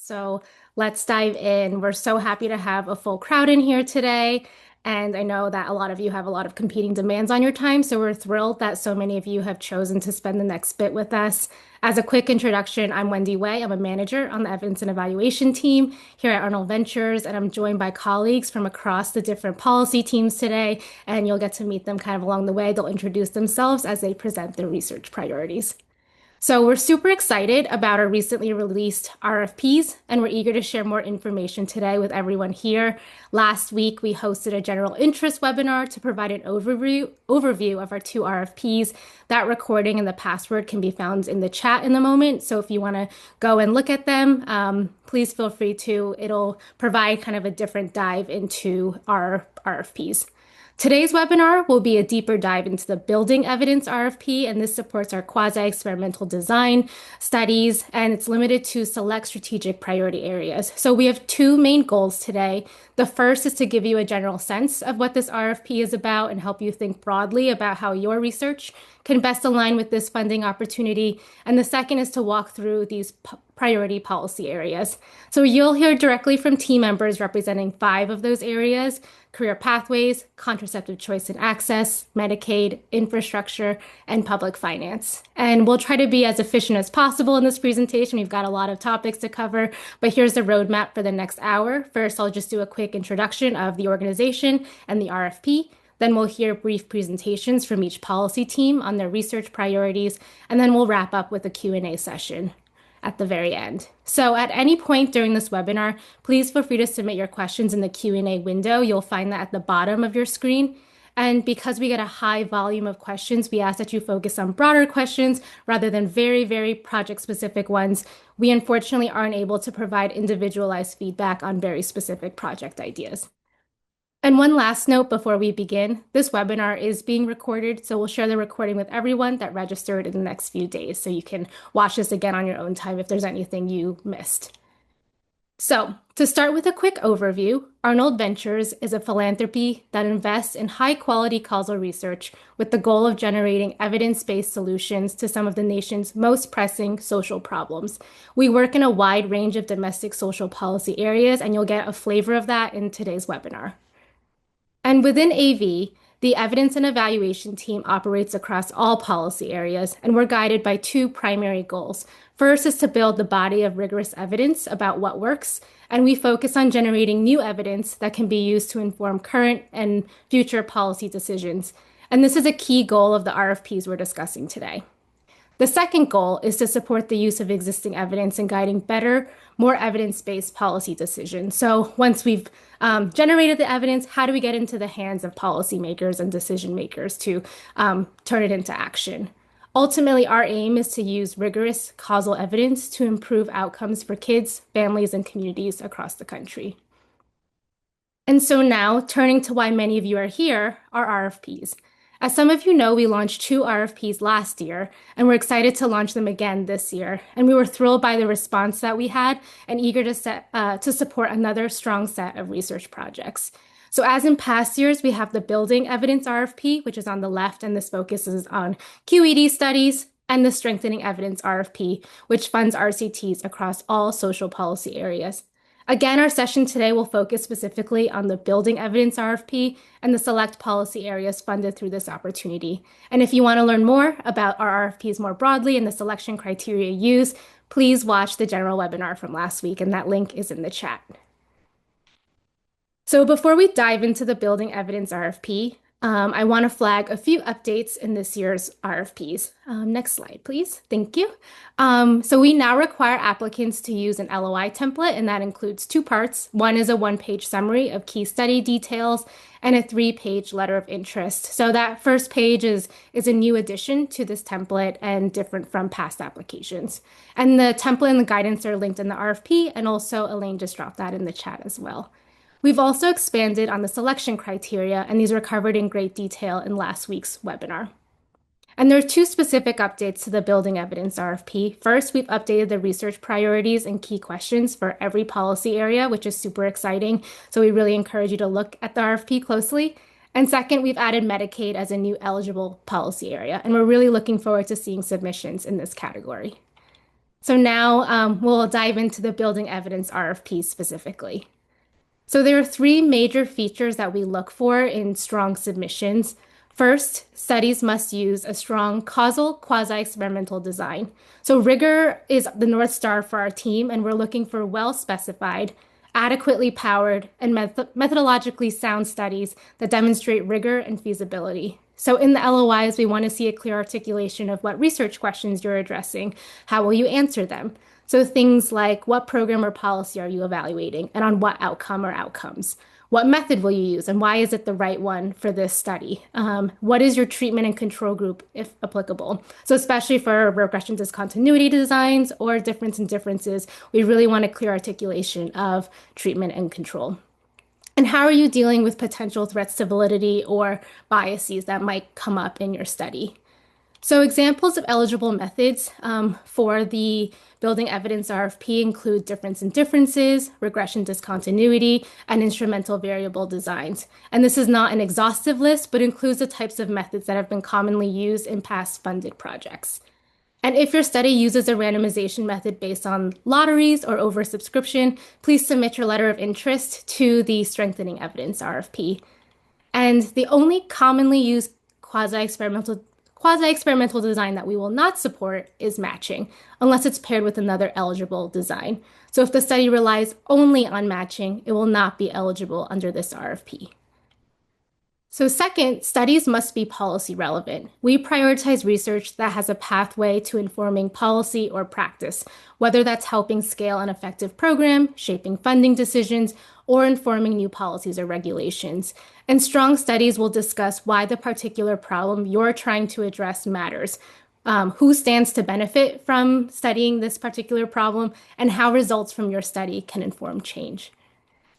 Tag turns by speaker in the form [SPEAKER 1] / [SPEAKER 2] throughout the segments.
[SPEAKER 1] So let's dive in. We're so happy to have a full crowd in here today. And I know that a lot of you have a lot of competing demands on your time. So we're thrilled that so many of you have chosen to spend the next bit with us. As a quick introduction, I'm Wendy Way. I'm a manager on the Evidence and Evaluation team here at Arnold Ventures. And I'm joined by colleagues from across the different policy teams today. And you'll get to meet them kind of along the way. They'll introduce themselves as they present their research priorities. So we're super excited about our recently released RFPs, and we're eager to share more information today with everyone here. Last week, we hosted a general interest webinar to provide an overview of our two RFPs. That recording and the password can be found in the chat in the moment. So if you want to go and look at them, please feel free to. It'll provide kind of a different dive into our RFPs. Today's webinar will be a deeper dive into the Building Evidence RFP, and this supports our quasi-experimental design studies, and it's limited to select strategic priority areas. So we have two main goals today. The first is to give you a general sense of what this RFP is about and help you think broadly about how your research can best align with this funding opportunity. And the second is to walk through these priority policy areas. So you'll hear directly from team members representing 5 of those areas: career pathways, contraceptive choice and access, Medicaid, infrastructure, and public finance. And we'll try to be as efficient as possible in this presentation. We've got a lot of topics to cover, but here's the roadmap for the next hour. First, I'll just do a quick introduction of the organization and the RFP. Then we'll hear brief presentations from each policy team on their research priorities, and then we'll wrap up with a Q&A session at the very end. So at any point during this webinar, please feel free to submit your questions in the Q&A window. You'll find that at the bottom of your screen. And because we get a high volume of questions, we ask that you focus on broader questions rather than very, very project-specific ones. We unfortunately aren't able to provide individualized feedback on very specific project ideas. And one last note before we begin, this webinar is being recorded, so we'll share the recording with everyone that registered in the next few days, so you can watch this again on your own time if there's anything you missed. So to start with a quick overview, Arnold Ventures is a philanthropy that invests in high-quality causal research with the goal of generating evidence-based solutions to some of the nation's most pressing social problems. We work in a wide range of domestic social policy areas, and you'll get a flavor of that in today's webinar. And within AV, the evidence and evaluation team operates across all policy areas, and we're guided by 2 primary goals. First is to build the body of rigorous evidence about what works, and we focus on generating new evidence that can be used to inform current and future policy decisions. And this is a key goal of the RFPs we're discussing today. The second goal is to support the use of existing evidence in guiding better, more evidence-based policy decisions. So once we've generated the evidence, how do we get into the hands of policymakers and decision makers to turn it into action? Ultimately, our aim is to use rigorous causal evidence to improve outcomes for kids, families, and communities across the country. And so now, turning to why many of you are here, are RFPs. As some of you know, we launched 2 RFPs last year, and we're excited to launch them again this year. And we were thrilled by the response that we had and eager to support another strong set of research projects. So as in past years, we have the Building Evidence RFP, which is on the left, and this focuses on QED studies, and the Strengthening Evidence RFP, which funds RCTs across all social policy areas. Again, our session today will focus specifically on the Building Evidence RFP and the select policy areas funded through this opportunity. And if you want to learn more about our RFPs more broadly and the selection criteria used, please watch the general webinar from last week, and that link is in the chat. So before we dive into the Building Evidence RFP, I want to flag a few updates in this year's RFPs. Next slide, please. Thank you. So we now require applicants to use an LOI template, and that includes 2 parts. One is a 1-page summary of key study details and a 3-page letter of interest. So that first page is a new addition to this template and different from past applications. And the template and the guidance are linked in the RFP, and also Elaine just dropped that in the chat as well. We've also expanded on the selection criteria, and these were covered in great detail in last week's webinar. And there are 2 specific updates to the Building Evidence RFP. First, we've updated the research priorities and key questions for every policy area, which is super exciting. So we really encourage you to look at the RFP closely. And second, we've added Medicaid as a new eligible policy area, and we're really looking forward to seeing submissions in this category. So now we'll dive into the Building Evidence RFP specifically. So there are three major features that we look for in strong submissions. First, studies must use a strong causal quasi-experimental design. So rigor is the North Star for our team, and we're looking for well-specified, adequately powered, and methodologically sound studies that demonstrate rigor and feasibility. So in the LOIs, we want to see a clear articulation of what research questions you're addressing. How will you answer them? So things like what program or policy are you evaluating and on what outcome or outcomes? What method will you use and why is it the right one for this study? What is your treatment and control group, if applicable? So especially for regression discontinuity designs or difference in differences, we really want a clear articulation of treatment and control. And how are you dealing with potential threats to validity or biases that might come up in your study? So examples of eligible methods for the Building Evidence RFP include difference in differences, regression discontinuity, and instrumental variable designs. And this is not an exhaustive list, but includes the types of methods that have been commonly used in past funded projects. And if your study uses a randomization method based on lotteries or oversubscription, please submit your letter of interest to the Strengthening Evidence RFP. And the only commonly used quasi-experimental design that we will not support is matching, unless it's paired with another eligible design. So if the study relies only on matching, it will not be eligible under this RFP. So second, studies must be policy relevant. We prioritize research that has a pathway to informing policy or practice, whether that's helping scale an effective program, shaping funding decisions, or informing new policies or regulations. And strong studies will discuss why the particular problem you're trying to address matters, who stands to benefit from studying this particular problem, and how results from your study can inform change.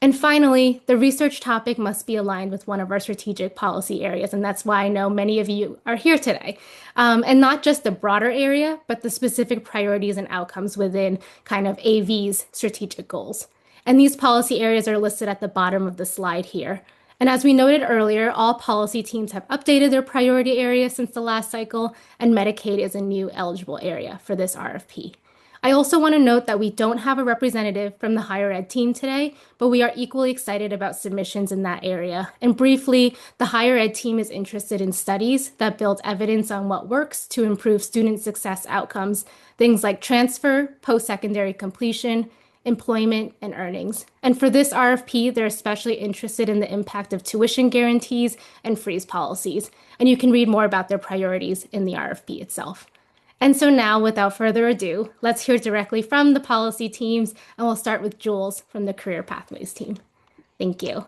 [SPEAKER 1] And finally, the research topic must be aligned with one of our strategic policy areas, and that's why I know many of you are here today. And not just the broader area, but the specific priorities and outcomes within kind of AV's strategic goals. And these policy areas are listed at the bottom of the slide here. And as we noted earlier, all policy teams have updated their priority areas since the last cycle, and Medicaid is a new eligible area for this RFP. I also want to note that we don't have a representative from the higher ed team today, but we are equally excited about submissions in that area. And briefly, the higher ed team is interested in studies that build evidence on what works to improve student success outcomes, things like transfer, post-secondary completion, employment, and earnings. And for this RFP, they're especially interested in the impact of tuition guarantees and freeze policies. And you can read more about their priorities in the RFP itself. And so now, without further ado, let's hear directly from the policy teams, and we'll start with Jules from the Career Pathways team. Thank you.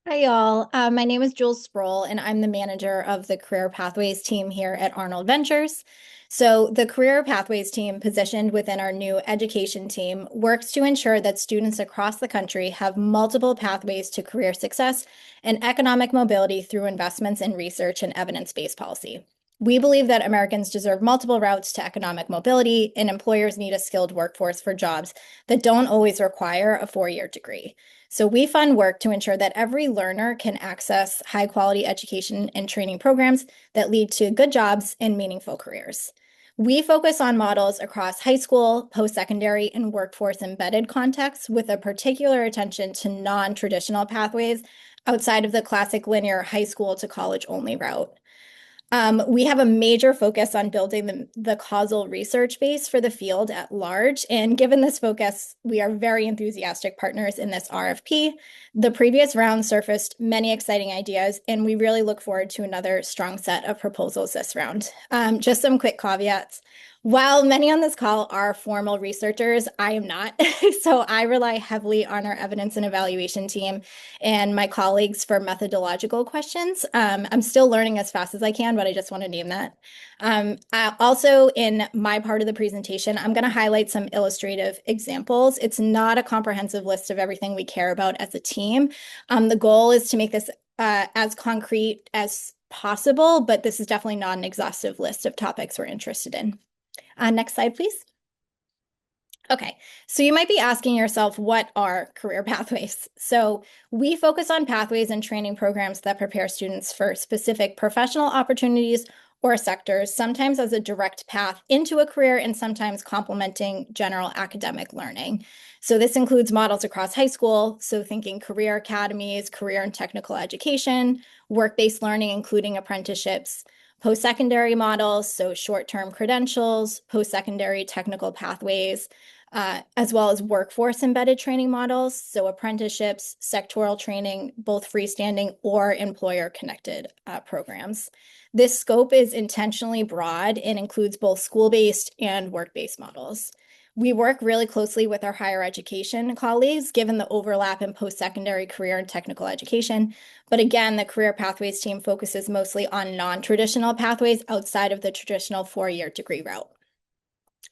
[SPEAKER 2] Hi, y'all. My name is Jules Sproul, and I'm the manager of the Career Pathways team here at Arnold Ventures. So the Career Pathways team, positioned within our new education team, works to ensure that students across the country have multiple pathways to career success and economic mobility through investments in research and evidence-based policy. We believe that Americans deserve multiple routes to economic mobility, and employers need a skilled workforce for jobs that don't always require a four-year degree. So we fund work to ensure that every learner can access high-quality education and training programs that lead to good jobs and meaningful careers. We focus on models across high school, post-secondary, and workforce embedded contexts with a particular attention to non-traditional pathways outside of the classic linear high school to college only route. We have a major focus on building the causal research base for the field at large. And given this focus, we are very enthusiastic partners in this RFP. The previous round surfaced many exciting ideas, and we really look forward to another strong set of proposals this round. Just some quick caveats. While many on this call are formal researchers, I am not. So I rely heavily on our evidence and evaluation team and my colleagues for methodological questions. I'm still learning as fast as I can, but I just want to name that. Also, in my part of the presentation, I'm going to highlight some illustrative examples. It's not a comprehensive list of everything we care about as a team. The goal is to make this as concrete as possible, but this is definitely not an exhaustive list of topics we're interested in. Next slide, please. Okay, so you might be asking yourself, what are career pathways? So we focus on pathways and training programs that prepare students for specific professional opportunities or sectors, sometimes as a direct path into a career and sometimes complementing general academic learning. So this includes models across high school, so thinking career academies, career and technical education, work-based learning, including apprenticeships, post-secondary models, so short-term credentials, post-secondary technical pathways, as well as workforce embedded training models, so apprenticeships, sectoral training, both freestanding or employer connected programs. This scope is intentionally broad and includes both school-based and work-based models. We work really closely with our higher education colleagues, given the overlap in post-secondary career and technical education. But again, the Career Pathways team focuses mostly on non-traditional pathways outside of the traditional four-year degree route.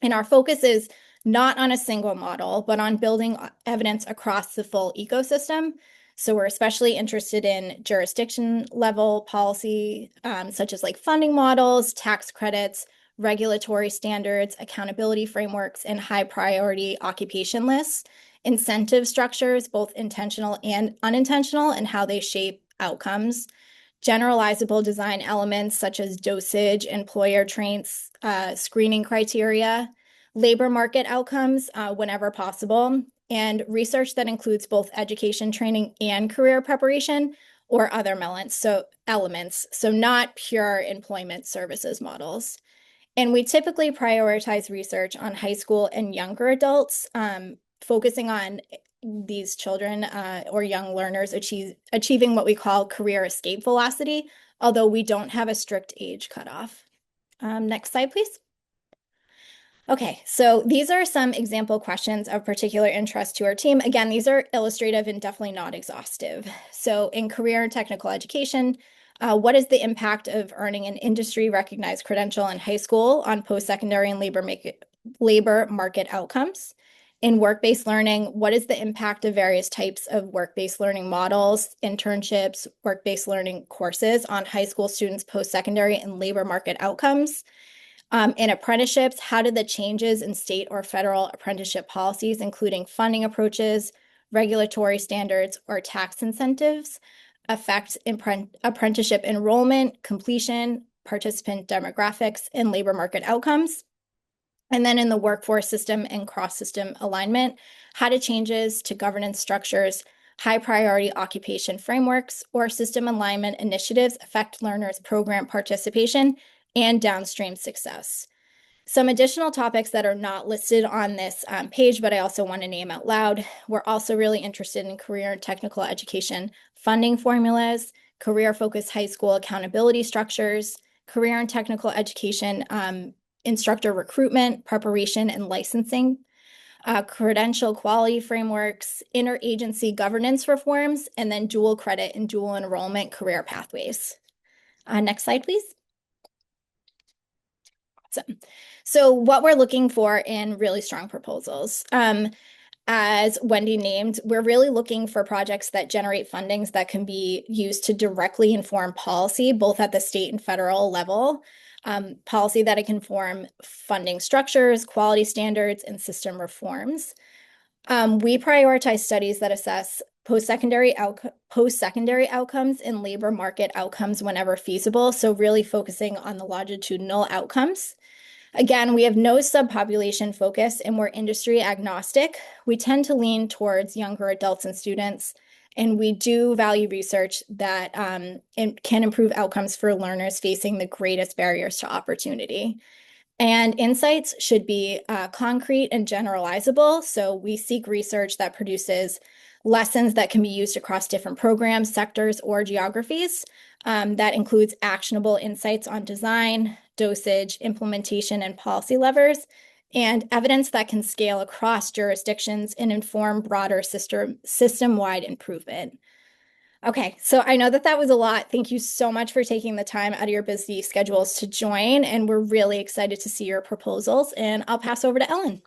[SPEAKER 2] And our focus is not on a single model, but on building evidence across the full ecosystem. So we're especially interested in jurisdiction level policy, such as like funding models, tax credits, regulatory standards, accountability frameworks, and high priority occupation lists, incentive structures, both intentional and unintentional, and how they shape outcomes, generalizable design elements such as dosage, employer traits, screening criteria, labor market outcomes whenever possible, and research that includes both education training and career preparation or other elements, so not pure employment services models. And we typically prioritize research on high school and younger adults, focusing on these children or young learners achieving what we call career escape velocity, although we don't have a strict age cutoff. Next slide, please. Okay, so these are some example questions of particular interest to our team. Again, these are illustrative and definitely not exhaustive. So in career and technical education, what is the impact of earning an industry recognized credential in high school on post-secondary and labor market outcomes? In work-based learning, what is the impact of various types of work-based learning models, internships, work-based learning courses on high school students' post-secondary and labor market outcomes? In apprenticeships, how did the changes in state or federal apprenticeship policies, including funding approaches, regulatory standards, or tax incentives, affect apprenticeship enrollment, completion, participant demographics, and labor market outcomes? And then in the workforce system and cross-system alignment, how do changes to governance structures, high priority occupation frameworks, or system alignment initiatives affect learners' program participation and downstream success? Some additional topics that are not listed on this page, but I also want to name out loud. We're also really interested in career and technical education funding formulas, career-focused high school accountability structures, career and technical education instructor recruitment, preparation, and licensing, credential quality frameworks, interagency governance reforms, and then dual credit and dual enrollment career pathways. Next slide, please. So what we're looking for in really strong proposals. As Wendy named, we're really looking for projects that generate fundings that can be used to directly inform policy, both at the state and federal level. Policy that can inform funding structures, quality standards, and system reforms. We prioritize studies that assess post-secondary outcomes and labor market outcomes whenever feasible, so really focusing on the longitudinal outcomes. Again, we have no subpopulation focus and we're industry agnostic. We tend to lean towards younger adults and students, and we do value research that can improve outcomes for learners facing the greatest barriers to opportunity. And insights should be concrete and generalizable. So we seek research that produces lessons that can be used across different programs, sectors, or geographies. That includes actionable insights on design, dosage, implementation, and policy levers, and evidence that can scale across jurisdictions and inform broader system-wide improvement. Okay, so I know that was a lot. Thank you so much for taking the time out of your busy schedules to join, and we're really excited to see your proposals, and I'll pass over to Ellen.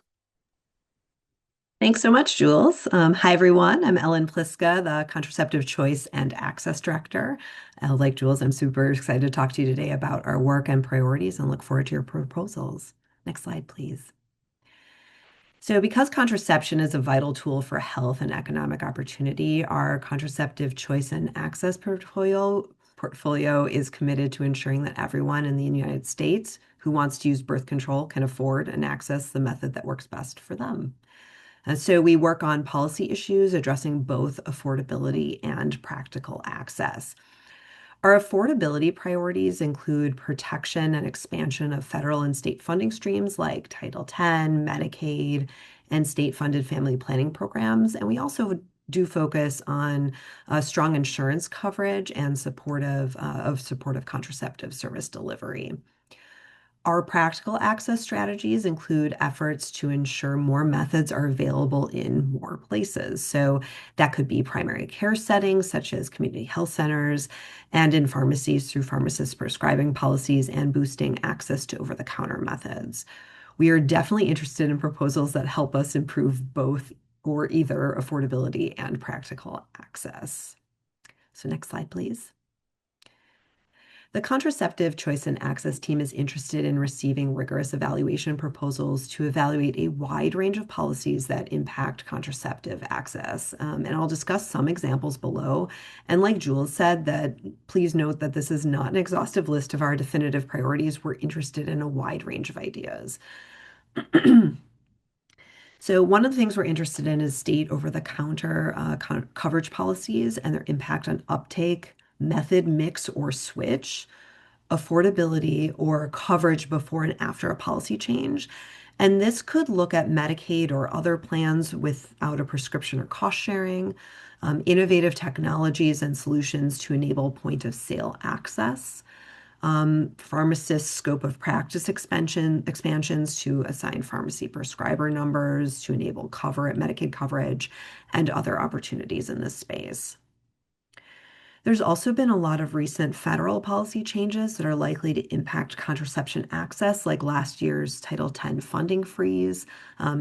[SPEAKER 3] Thanks so much, Jules. Hi, everyone. I'm Ellen Pliska, the Contraceptive Choice and Access Director. Like Jules, I'm super excited to talk to you today about our work and priorities and look forward to your proposals. Next slide, please. So because contraception is a vital tool for health and economic opportunity, our contraceptive choice and access portfolio portfolio is committed to ensuring that everyone in the United States who wants to use birth control can afford and access the method that works best for them. And so we work on policy issues addressing both affordability and practical access. Our affordability priorities include protection and expansion of federal and state funding streams like Title X, Medicaid, and state-funded family planning programs. And we also do focus on strong insurance coverage and supportive contraceptive service delivery. Our practical access strategies include efforts to ensure more methods are available in more places. So that could be primary care settings, such as community health centers, and in pharmacies through pharmacist prescribing policies and boosting access to over-the-counter methods. We are definitely interested in proposals that help us improve both or either affordability and practical access. So next slide, please. The Contraceptive Choice and Access team is interested in receiving rigorous evaluation proposals to evaluate a wide range of policies that impact contraceptive access. And I'll discuss some examples below. And like Jules said, that please note that this is not an exhaustive list of our definitive priorities. We're interested in a wide range of ideas. So one of the things we're interested in is state over-the-counter coverage policies and their impact on uptake, method, mix, or switch, affordability, or coverage before and after a policy change. And this could look at Medicaid or other plans without a prescription or cost sharing, innovative technologies and solutions to enable point of sale access, pharmacist scope of practice expansions to assign pharmacy prescriber numbers to enable Medicaid coverage, and other opportunities in this space. There's also been a lot of recent federal policy changes that are likely to impact contraception access, like last year's Title X funding freeze,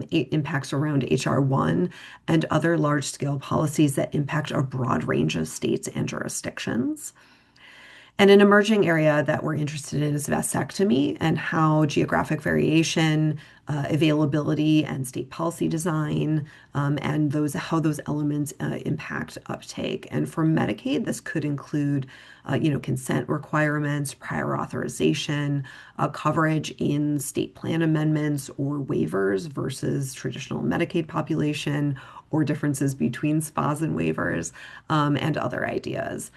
[SPEAKER 3] impacts around H.R. 1, and other large-scale policies that impact a broad range of states and jurisdictions. And an emerging area that we're interested in is vasectomy and how geographic variation, availability, and state policy design, and how those elements impact uptake. And for Medicaid, this could include, consent requirements, prior authorization, coverage in state plan amendments or waivers versus traditional Medicaid population, or differences between SPAs and waivers, and other ideas.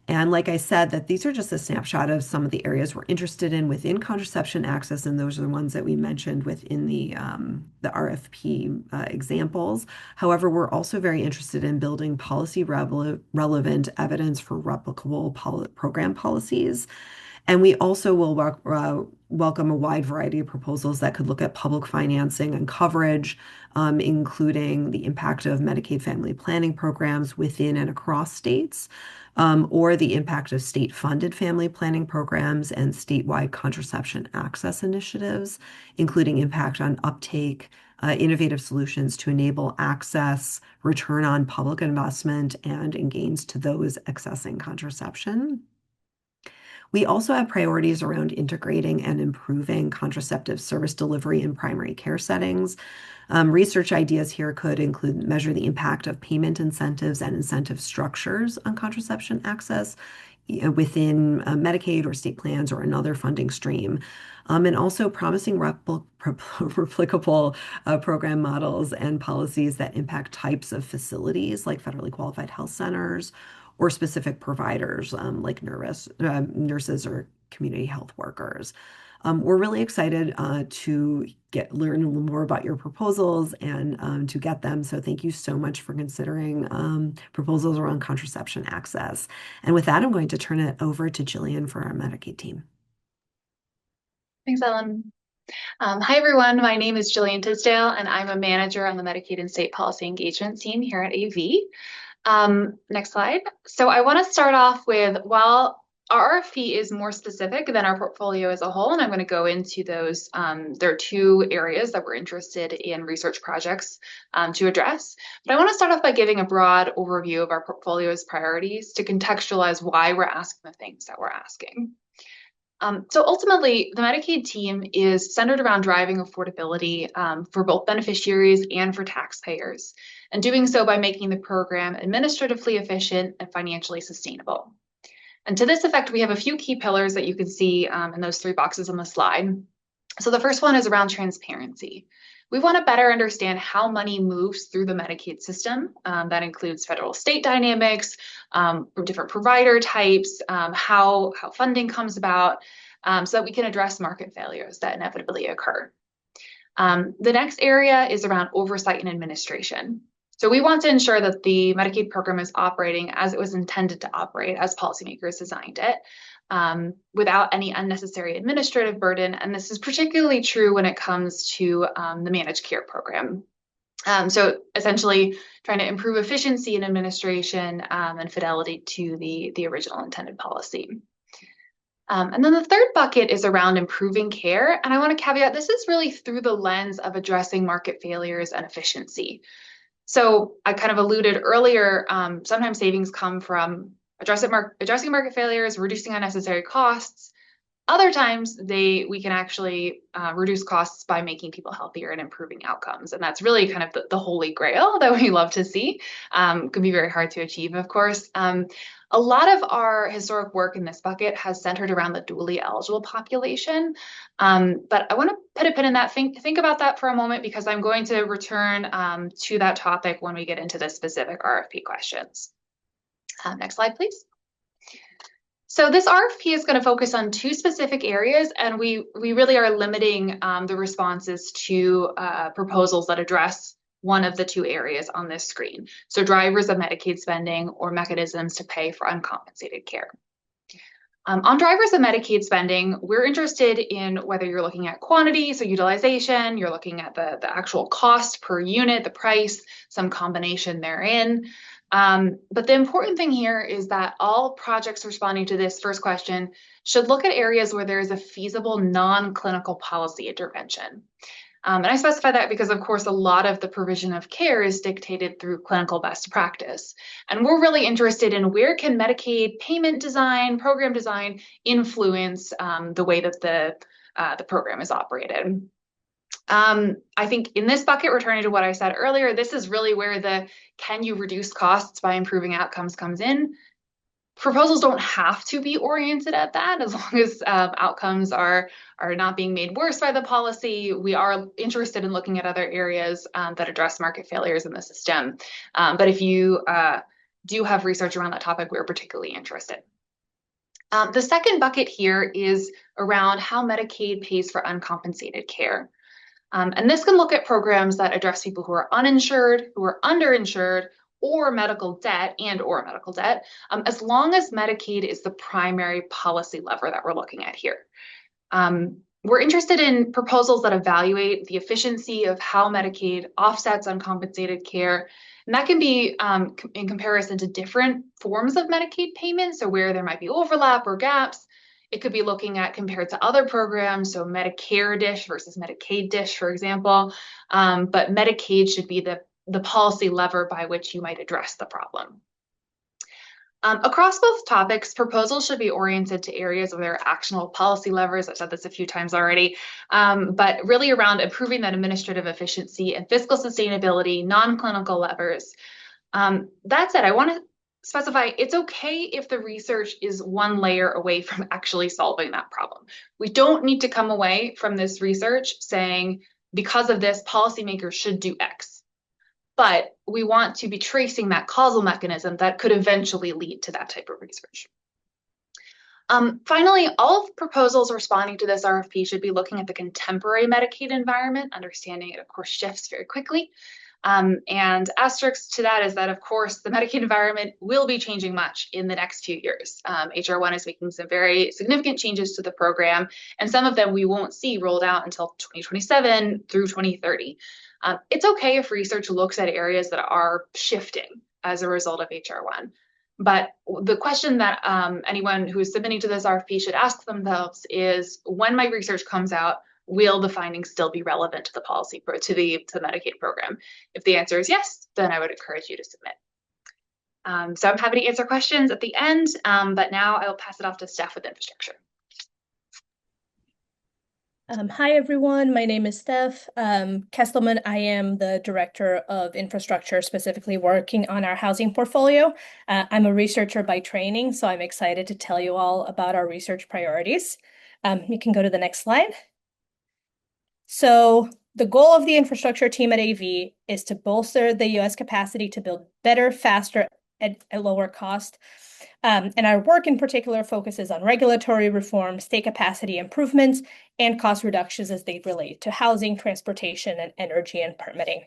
[SPEAKER 3] And like I said, that these are just a snapshot of some of the areas we're interested in within contraception access, and those are the ones that we mentioned within the RFP examples. However, we're also very interested in building policy relevant evidence for replicable program policies. And we also will welcome a wide variety of proposals that could look at public financing and coverage, including the impact of Medicaid family planning programs within and across states, or the impact of state-funded family planning programs and statewide contraception access initiatives, including impact on uptake, innovative solutions to enable access, return on public investment, and gains to those accessing contraception. We also have priorities around integrating and improving contraceptive service delivery in primary care settings. Research ideas here could include measure the impact of payment incentives and incentive structures on contraception access within Medicaid or state plans or another funding stream. And also promising replicable program models and policies that impact types of facilities like federally qualified health centers or specific providers like nurses or community health workers. We're really excited to learn a little more about your proposals and to get them. So thank you so much for considering proposals around contraception access. And with that, I'm going to turn it over to Jillian for our Medicaid team.
[SPEAKER 4] Thanks, Ellen. Hi, everyone. My name is Jillian Tisdale, and I'm a manager on the Medicaid and State Policy Engagement team here at AV. Next slide. So I want to start off with, while our RFP is more specific than our portfolio as a whole, and I'm going to go into those. There are two areas that we're interested in research projects to address. But I want to start off by giving a broad overview of our portfolio's priorities to contextualize why we're asking the things that we're asking. So ultimately, the Medicaid team is centered around driving affordability for both beneficiaries and for taxpayers, and doing so by making the program administratively efficient and financially sustainable. And to this effect, we have a few key pillars that you can see in those 3 boxes on the slide. So the first one is around transparency. We want to better understand how money moves through the Medicaid system. That includes federal state dynamics, different provider types, how funding comes about, so that we can address market failures that inevitably occur. The next area is around oversight and administration. So we want to ensure that the Medicaid program is operating as it was intended to operate, as policymakers designed it, without any unnecessary administrative burden. And this is particularly true when it comes to the managed care program. So essentially trying to improve efficiency in administration and fidelity to the original intended policy. And then the third bucket is around improving care. And I want to caveat, this is really through the lens of addressing market failures and efficiency. So I kind of alluded earlier, sometimes savings come from addressing market failures, reducing unnecessary costs. Other times we can actually reduce costs by making people healthier and improving outcomes. And that's really kind of the holy grail that we love to see. Can be very hard to achieve, of course. A lot of our historic work in this bucket has centered around the dually eligible population. But I want to put a pin in that. Think about that for a moment, because I'm going to return to that topic when we get into the specific RFP questions. Next slide, please. So this RFP is going to focus on 2 specific areas, and we really are limiting the responses to proposals that address one of the 2 areas on this screen. So drivers of Medicaid spending or mechanisms to pay for uncompensated care. On drivers of Medicaid spending, we're interested in whether you're looking at quantity, so utilization, you're looking at the actual cost per unit, the price, some combination therein. But the important thing here is that all projects responding to this first question should look at areas where there is a feasible non-clinical policy intervention. And I specify that because, of course, a lot of the provision of care is dictated through clinical best practice. And we're really interested in where can Medicaid payment design, program design influence the way that the program is operated. I think in this bucket, returning to what I said earlier, this is really where the can you reduce costs by improving outcomes comes in. Proposals don't have to be oriented at that, as long as outcomes are not being made worse by the policy. We are interested in looking at other areas that address market failures in the system. But if you do have research around that topic, we're particularly interested. The second bucket here is around how Medicaid pays for uncompensated care. And this can look at programs that address people who are uninsured, who are underinsured, or medical debt, as long as Medicaid is the primary policy lever that we're looking at here. We're interested in proposals that evaluate the efficiency of how Medicaid offsets uncompensated care. And that can be in comparison to different forms of Medicaid payments, so where there might be overlap or gaps. It could be looking at compared to other programs, so Medicare DISH versus Medicaid DISH, for example. But Medicaid should be the policy lever by which you might address the problem. Across both topics, proposals should be oriented to areas where there are actionable policy levers. I've said this a few times already, but really around improving that administrative efficiency and fiscal sustainability, non-clinical levers. That said, I want to specify it's okay if the research is one layer away from actually solving that problem. We don't need to come away from this research saying, because of this, policymakers should do X. But we want to be tracing that causal mechanism that could eventually lead to that type of research. Finally, all proposals responding to this RFP should be looking at the contemporary Medicaid environment, understanding it, of course, shifts very quickly. And asterisk to that is that, of course, the Medicaid environment will be changing much in the next few years. HR 1 is making some very significant changes to the program, and some of them we won't see rolled out until 2027 through 2030. It's okay if research looks at areas that are shifting as a result of HR 1. But the question that anyone who is submitting to this RFP should ask themselves is, when my research comes out, will the findings still be relevant to the policy, to the Medicaid program? If the answer is yes, then I would encourage you to submit. So I'm happy to answer questions at the end, but now I will pass it off to Steph with infrastructure.
[SPEAKER 5] Hi, everyone. My name is Steph Kesselman. I am the Director of Infrastructure, specifically working on our housing portfolio. I'm a researcher by training, so I'm excited to tell you all about our research priorities. You can go to the next slide. So the goal of the infrastructure team at AV is to bolster the US capacity to build better, faster, at lower cost. And our work in particular focuses on regulatory reform, state capacity improvements, and cost reductions as they relate to housing, transportation, and energy and permitting.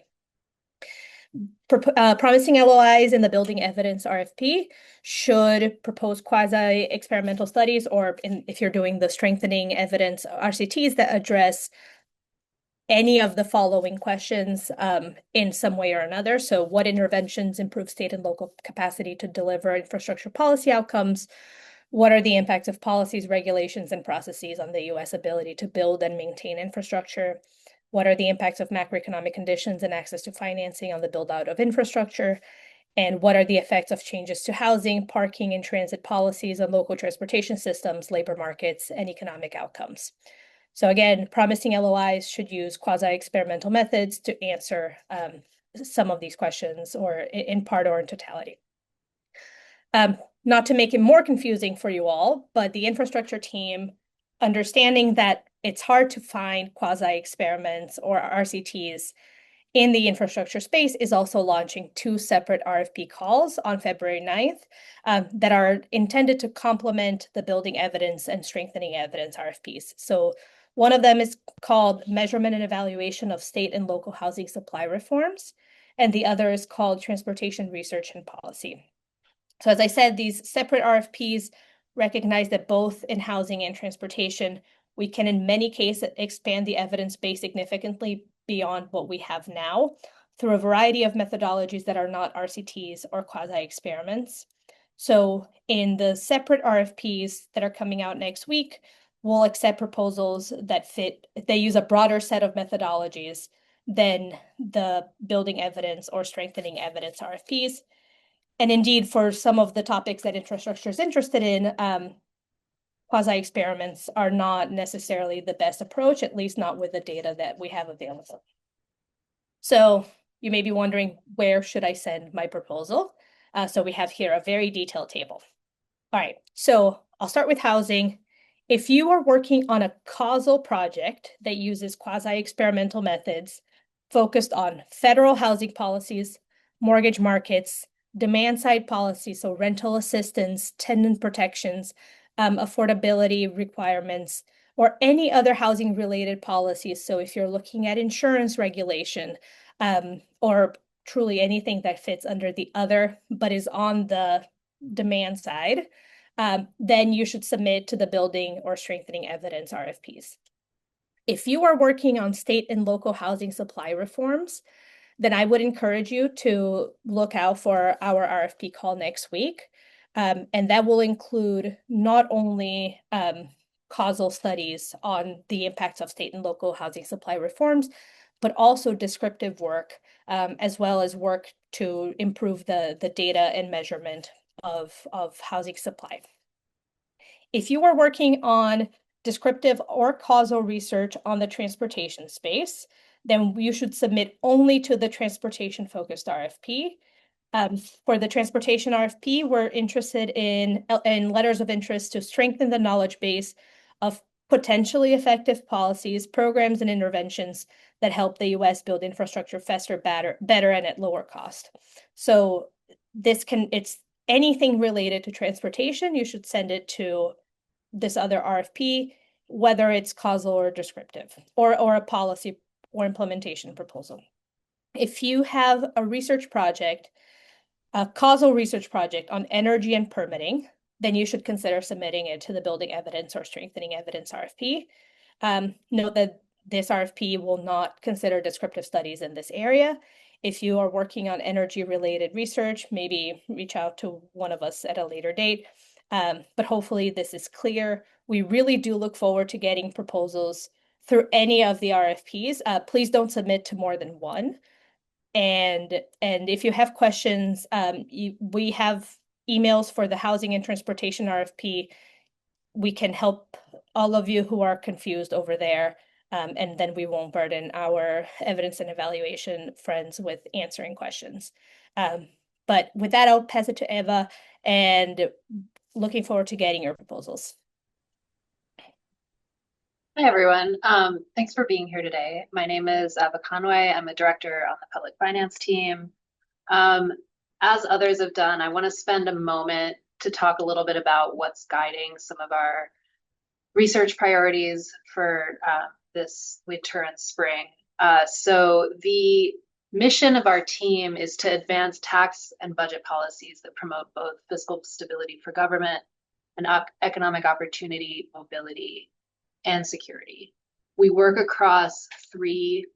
[SPEAKER 5] Promising LOIs in the Building Evidence RFP should propose quasi-experimental studies, or if you're doing the strengthening evidence RCTs that address any of the following questions in some way or another. So what interventions improve state and local capacity to deliver infrastructure policy outcomes? What are the impacts of policies, regulations, and processes on the US ability to build and maintain infrastructure? What are the impacts of macroeconomic conditions and access to financing on the build out of infrastructure? And what are the effects of changes to housing, parking, and transit policies on local transportation systems, labor markets, and economic outcomes? So again, promising LOIs should use quasi-experimental methods to answer some of these questions, or in part or in totality. Not to make it more confusing for you all, but the infrastructure team, understanding that it's hard to find quasi-experiments or RCTs in the infrastructure space, is also launching 2 separate RFP calls on February 9th that are intended to complement the Building Evidence and Strengthening Evidence RFPs. So one of them is called Measurement and Evaluation of State and Local Housing Supply Reforms, and the other is called Transportation Research and Policy. So as I said, these separate RFPs recognize that both in housing and transportation, we can in many cases expand the evidence base significantly beyond what we have now through a variety of methodologies that are not RCTs or quasi-experiments. So in the separate RFPs that are coming out next week, we'll accept proposals that they use a broader set of methodologies than the Building Evidence or Strengthening Evidence RFPs. And indeed, for some of the topics that infrastructure is interested in, quasi-experiments are not necessarily the best approach, at least not with the data that we have available. So you may be wondering, where should I send my proposal? So we have here a very detailed table. All right, so I'll start with housing. If you are working on a causal project that uses quasi-experimental methods focused on federal housing policies, mortgage markets, demand side policies, so rental assistance, tenant protections, affordability requirements, or any other housing related policies. So if you're looking at insurance regulation, or truly anything that fits under the other, but is on the demand side, then you should submit to the Building or Strengthening Evidence RFPs. If you are working on state and local housing supply reforms, then I would encourage you to look out for our RFP call next week. And that will include not only causal studies on the impacts of state and local housing supply reforms, but also descriptive work, as well as work to improve the data and measurement of housing supply. If you are working on descriptive or causal research on the transportation space, then you should submit only to the transportation-focused RFP. For the transportation RFP, we're interested in letters of interest to strengthen the knowledge base of potentially effective policies, programs, and interventions that help the US build infrastructure faster, better, and at lower cost. So it's anything related to transportation, you should send it to this other RFP, whether it's causal or descriptive, or a policy or implementation proposal. If you have a research project, a causal research project on energy and permitting, then you should consider submitting it to the Building Evidence or Strengthening Evidence RFP. Note that this RFP will not consider descriptive studies in this area. If you are working on energy-related research, maybe reach out to one of us at a later date. But hopefully this is clear. We really do look forward to getting proposals through any of the RFPs. Please don't submit to more than one. And if you have questions, we have emails for the housing and transportation RFP. We can help all of you who are confused over there. and then we won't burden our evidence and evaluation friends with answering questions. But with that, I'll pass it to Eva, and looking forward to getting your proposals.
[SPEAKER 4] Hi, everyone. Thanks for being here today. My name is Eva Conway. I'm a director on the public finance team. As others have done, I want to spend a moment to talk a little bit about what's guiding some of our research priorities for this winter and spring. So the mission of our team is to advance tax and budget policies that promote both fiscal stability for government and economic opportunity, mobility, and security. We work across three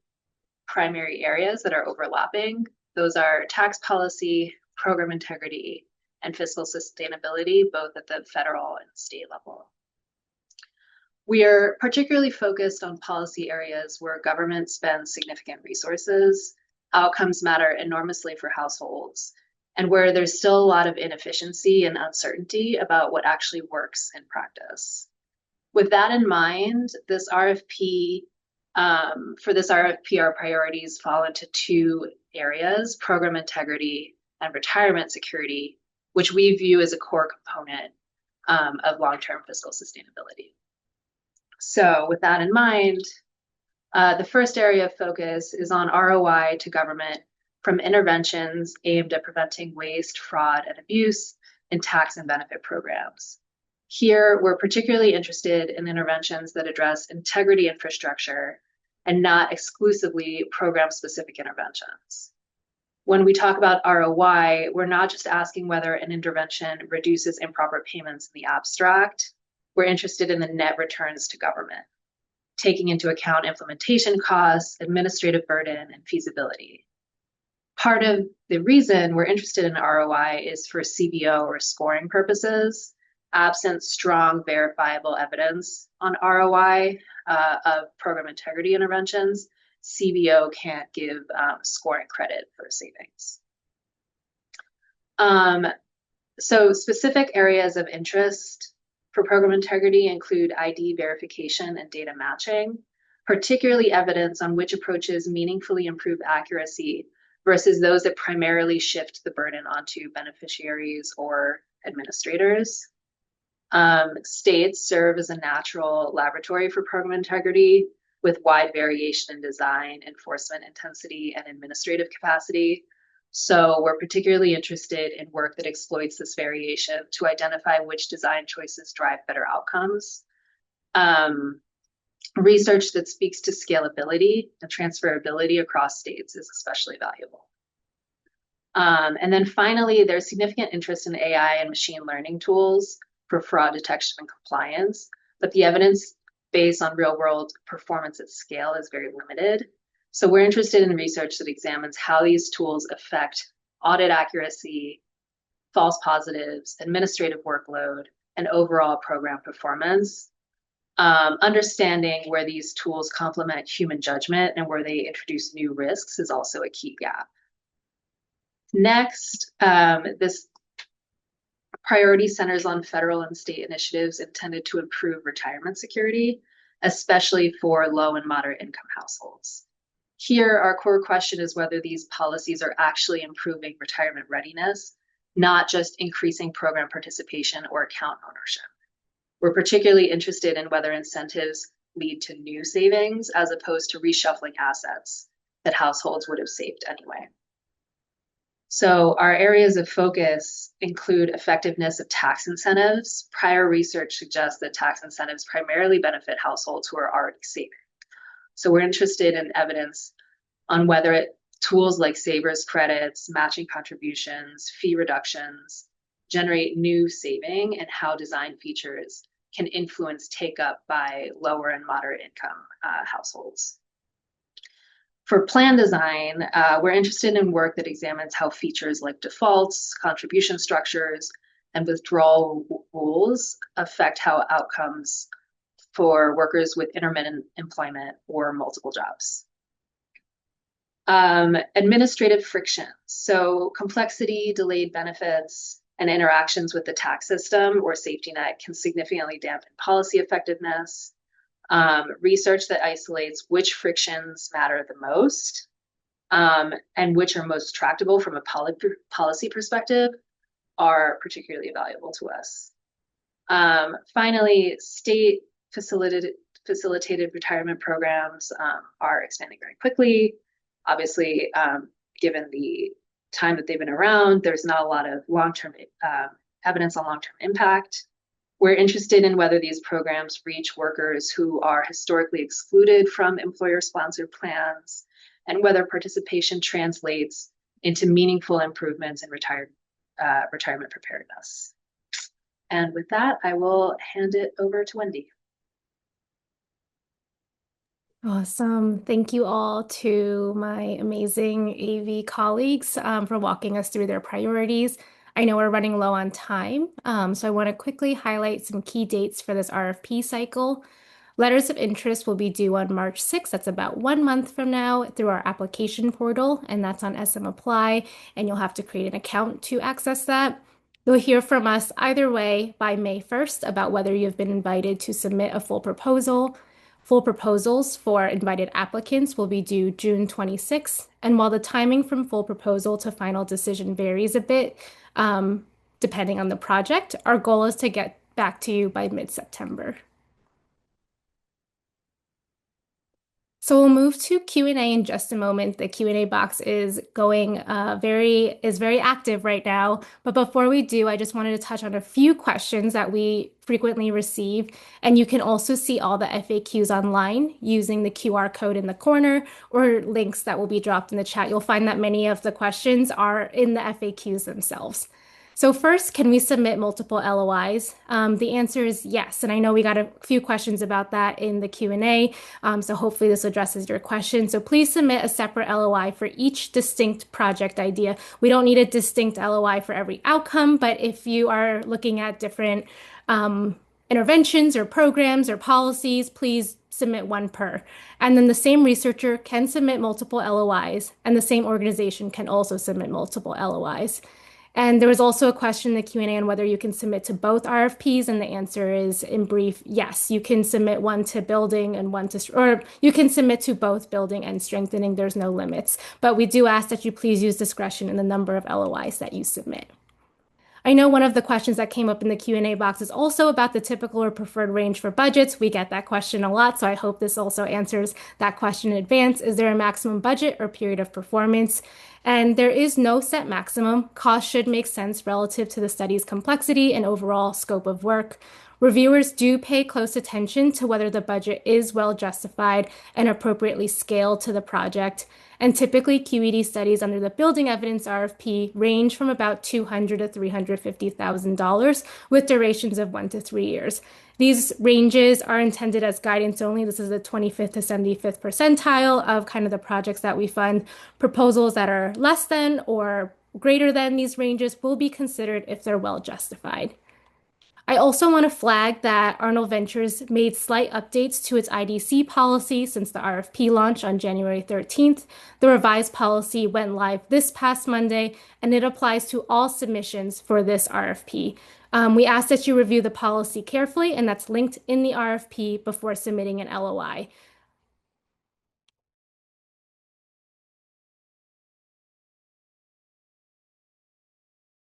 [SPEAKER 4] primary areas that are overlapping. Those are tax policy, program integrity, and fiscal sustainability, both at the federal and state level. We are particularly focused on policy areas where government spends significant resources, outcomes matter enormously for households, and where there's still a lot of inefficiency and uncertainty about what actually works in practice. With that in mind, for this RFP, our priorities fall into two areas: program integrity and retirement security, which we view as a core component of long-term fiscal sustainability. So with that in mind, the first area of focus is on ROI to government from interventions aimed at preventing waste, fraud, and abuse in tax and benefit programs. Here, we're particularly interested in interventions that address integrity infrastructure and not exclusively program-specific interventions. When we talk about ROI, we're not just asking whether an intervention reduces improper payments in the abstract. We're interested in the net returns to government, taking into account implementation costs, administrative burden, and feasibility. Part of the reason we're interested in ROI is for CBO or scoring purposes. Absent strong verifiable evidence on ROI of program integrity interventions, CBO can't give scoring credit for savings. So specific areas of interest for program integrity include ID verification and data matching, particularly evidence on which approaches meaningfully improve accuracy versus those that primarily shift the burden onto beneficiaries or administrators. States serve as a natural laboratory for program integrity with wide variation in design, enforcement intensity, and administrative capacity. So we're particularly interested in work that exploits this variation to identify which design choices drive better outcomes. Research that speaks to scalability and transferability across states is especially valuable. And then finally, there's significant interest in AI and machine learning tools for fraud detection and compliance, but the evidence based on real-world performance at scale is very limited. So we're interested in research that examines how these tools affect audit accuracy, false positives, administrative workload, and overall program performance. Understanding where these tools complement human judgment and where they introduce new risks is also a key gap. Next, this priority centers on federal and state initiatives intended to improve retirement security, especially for low and moderate income households. Here, our core question is whether these policies are actually improving retirement readiness, not just increasing program participation or account ownership. We're particularly interested in whether incentives lead to new savings as opposed to reshuffling assets that households would have saved anyway. So our areas of focus include effectiveness of tax incentives. Prior research suggests that tax incentives primarily benefit households who are already saving. So we're interested in evidence on whether tools like savers credits, matching contributions, fee reductions generate new saving and how design features can influence take-up by lower and moderate income households. For plan design, we're interested in work that examines how features like defaults, contribution structures, and withdrawal rules affect how outcomes for workers with intermittent employment or multiple jobs. Administrative friction. So complexity, delayed benefits, and interactions with the tax system or safety net can significantly dampen policy effectiveness. research that isolates which frictions matter the most, and which are most tractable from a policy perspective are particularly valuable to us. Finally, state facilitated retirement programs are expanding very quickly. Obviously, given the time that they've been around, there's not a lot of long-term evidence on long-term impact. We're interested in whether these programs reach workers who are historically excluded from employer-sponsored plans, and whether participation translates into meaningful improvements in retirement preparedness. And with that, I will hand it over to Wendy.
[SPEAKER 1] Awesome. Thank you all to my amazing AV colleagues for walking us through their priorities. I know we're running low on time, so I want to quickly highlight some key dates for this RFP cycle. Letters of interest will be due on March 6th. That's about 1 month from now through our application portal, and that's on SM Apply, and you'll have to create an account to access that. You'll hear from us either way by May 1st about whether you've been invited to submit a full proposal. Full proposals for invited applicants will be due June 26th, and while the timing from full proposal to final decision varies a bit, depending on the project, our goal is to get back to you by mid-September. So we'll move to Q&A in just a moment. The Q&A box is going very active right now. But before we do, I just wanted to touch on a few questions that we frequently receive. And you can also see all the FAQs online using the QR code in the corner or links that will be dropped in the chat. You'll find that many of the questions are in the FAQs themselves. So first, can we submit multiple LOIs? The answer is yes, and I know we got a few questions about that in the Q&A, so hopefully this addresses your question. So please submit a separate LOI for each distinct project idea. We don't need a distinct LOI for every outcome, but if you are looking at different interventions or programs or policies, please submit one per. And then the same researcher can submit multiple LOIs, and the same organization can also submit multiple LOIs. And there was also a question in the Q&A on whether you can submit to both RFPs, and the answer is, in brief, yes. You can submit one to building and one to, or you can submit to both building and strengthening. There's no limits. But we do ask that you please use discretion in the number of LOIs that you submit. I know one of the questions that came up in the Q&A box is also about the typical or preferred range for budgets. We get that question a lot, so I hope this also answers that question in advance. Is there a maximum budget or period of performance? And there is no set maximum. Cost should make sense relative to the study's complexity and overall scope of work. Reviewers do pay close attention to whether the budget is well justified and appropriately scaled to the project. And typically, QED studies under the Building Evidence RFP range from about $200,000 to $350,000 with durations of 1 to 3 years. These ranges are intended as guidance only. This is the 25th to 75th percentile of kind of the projects that we fund. Proposals that are less than or greater than these ranges will be considered if they're well justified. I also want to flag that Arnold Ventures made slight updates to its IDC policy since the RFP launch on January 13th. The revised policy went live this past Monday, and it applies to all submissions for this RFP. We ask that you review the policy carefully, and that's linked in the RFP before submitting an LOI.